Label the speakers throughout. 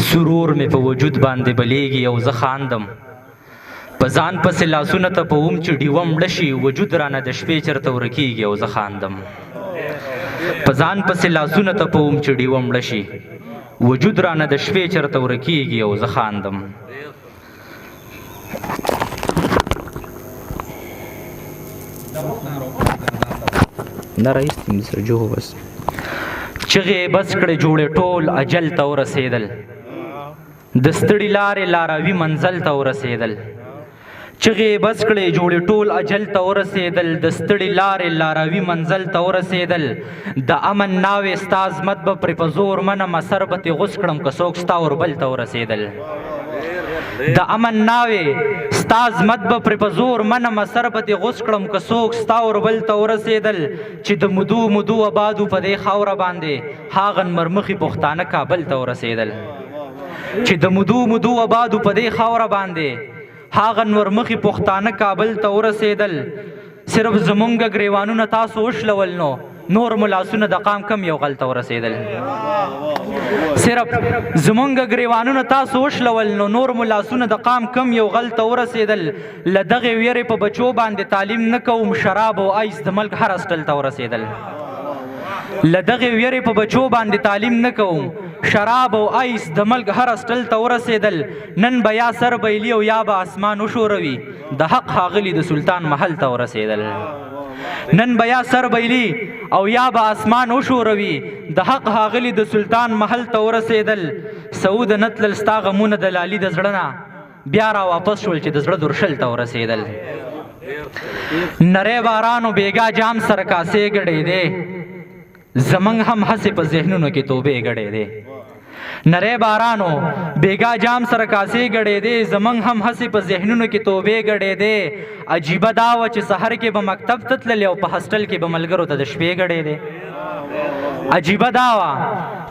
Speaker 1: سرور مې په وجود باندې بلیږي او زه خاندم په ځان پسې لاسونه ته په وم چې ډیوه مړه شي وجود رانه د شپې چېرته ورکېږي او زه خاندم په ځان پسې لاسونه ته په وم چې ډیوه مړه شي وجود رانه د شپې چېرته ورکېږي او زه خاندم نه راایستې مې سره جوهو بس چغې بس کړې جوړې ټول اجل ته ورسېدل د ستړي لارې لاروي منزل ته ورسېدل چغې بس کړې جوړې ټول اجل ته ورسېدل د ستړي لارې لاروي منزل ته ورسېدل د امن ناوې ستا عظمت به پرې په زور منمه سر به ترې غوڅ کړم که څوک ستا اوربل ته ورسېدل د امن ناوې ستا عظمت به پرې په زور منمه سر به ترې غوڅ کړم که څوک ستا اوربل ته ورسېدل چې د مودو مودو آبادو په دې خاوره باندې هاغن مرمخي پښتانه کابل ته ورسېدل چې د مودو مودو آبادو په دې خاوره باندې هاغن ورمخي پښتانه کابل ته ورسېدل صرف زمونږ ګریوانونه تاسو وشلول نو نور ملاسونه د قام کم یو غل ته ورسېدل صرف زمونږ ګریوانونه تاسو وشلول نو نور ملاسونه د قام کم یو غل ته ورسېدل له دغې ویرې په بچو باندې تعلیم نه کوم شراب او ایس د ملک هر اسټل ته ورسېدل له دغې ویرې په بچو باندې تعلیم نه کوم شراب او ایس د ملک هر اسټل ته ورسېدل نن به یا سر بیلي او یا به اسمان وشوروي د حق ښاغلي د سلطان محل ته ورسېدل نن به یا سر بیلي او یا به اسمان وشوروي د حق ښاغلي د سلطان محل ته ورسېدل سعود نه تلل ستا غمونه د لالي د زړه نه بیا را واپس شول چې د زړه درشل ته ورسېدل نری بارانو بیګا جام سره کاسې ګډېدې زمنګ هم هسې په ذهنونو کې توبې ګډېدې نری بارانو بیګا جام سره کاسې ګډېدې زمنګ هم هسې په ذهنونو کې توبې ګډېدې عجیبه دا وه چې سحر کې به مکتب ته تللې او په هسټل کې به ملګرو ته د شپې ګډېدې عجیبه دا وه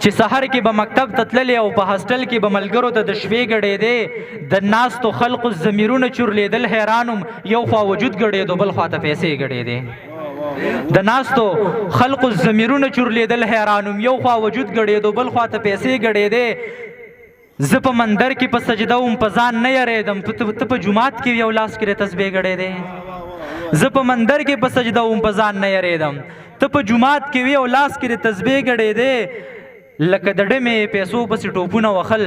Speaker 1: چې سحر کې به مکتب ته تللې او په هسټل کې به ملګرو ته د شپې ګډېدې د ناستو خلقو ضمیرونه چورلېدل حیرانم یو خوا وجود ګډېدو بل خوا ته پیسې ګډېدې د ناستو خلقو ضمیرونه چورلېدل حیرانم یو خوا وجود ګډېدو بل خوا ته پیسې ګډېدې زه په مندر کې په سجده وم په ځان نه یریدم ته په جومات کې یو لاس کې تسبیح ګډېدې زه په مندر کې په سجده وم په ځان نه یریدم ته په جومات کې وی او لاس کې تسبیح ګډېدې لکه د ډمې پیسو پسې ټوپونه وخل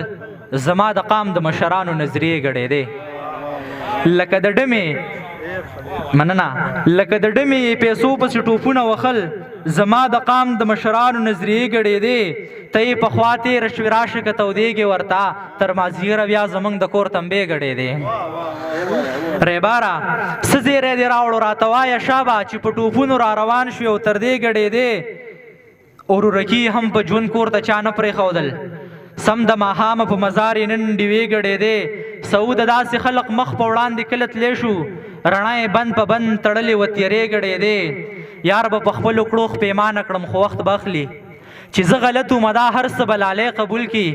Speaker 1: زما د قام د مشرانو نظریې ګډېدې لکه د ډمې مننه لکه د ډمې پیسو پسې ټوپونه وخل زما د قام د مشرانو نظریې ګډېدې ته یې پخوا تېره شوې راشه که تودېږې ورته تر مازدیګره بیا زموږ د کور تنبې ګډېدې ریباره څه زیری دې راوړو راته وایه شابه چې په ټوپونو را روان شوې او تر دې ګډېدې ورورکي هم په ژوند کور ته چا نه پرېښودل سم د ماښامه په مزار یې نن ډیوې ګډېدې سعوده داسې خلق مخ په وړاندې کله تللی شو رڼا یې بند په بند تړلې و تیرې ګډېدې یار به په خپلو کړو پیمانه کړم خو وخت به اخلي چې زه غلط وم دا هر څه به لالی قبول کي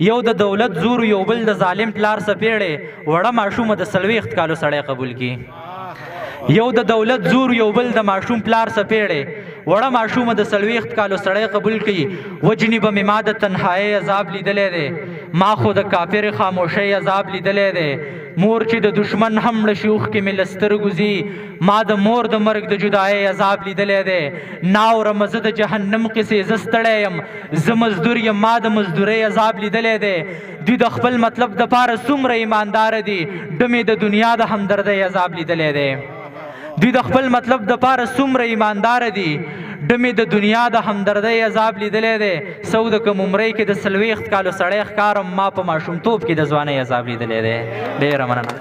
Speaker 1: یو د دولت زور یو بل د ظالم پلار څپېړې وړه ماشومه د 40 کالو سړی قبول کي یو د دولت زور یو بل د ماشوم پلار څپېړې وړه ماشومه د 40 کالو سړی قبول کړي وجنې به مې ما د تنهایۍ عذاب لیدلی دی ما خو د کافرې خاموشۍ عذاب لیدلی دی مور چې د دشمن هم مړه شي اوښکې مې له سترګو ځي ما د مور د مرګ د جدایۍ عذاب لیدلی دی ناورمه زه د جهنم قصې زه ستړی یم زه مزدور یم ما د مزدورۍ عذاب لیدلی دی دوی د خپل مطلب دپاره څومره ایمانداره دي ډمې د دنیا د همدردۍ عذاب لیدلی دی دوی د خپل مطلب دپاره څومره ایمانداره دي ډمې د دنیا د همدردۍ عذاب لیدلی دی سعود که عمرۍ کې د 40 کالو سړی ښکارم ما په ماشومتوب کې د ځوانۍ عذاب لیدلی دی ډېره مننه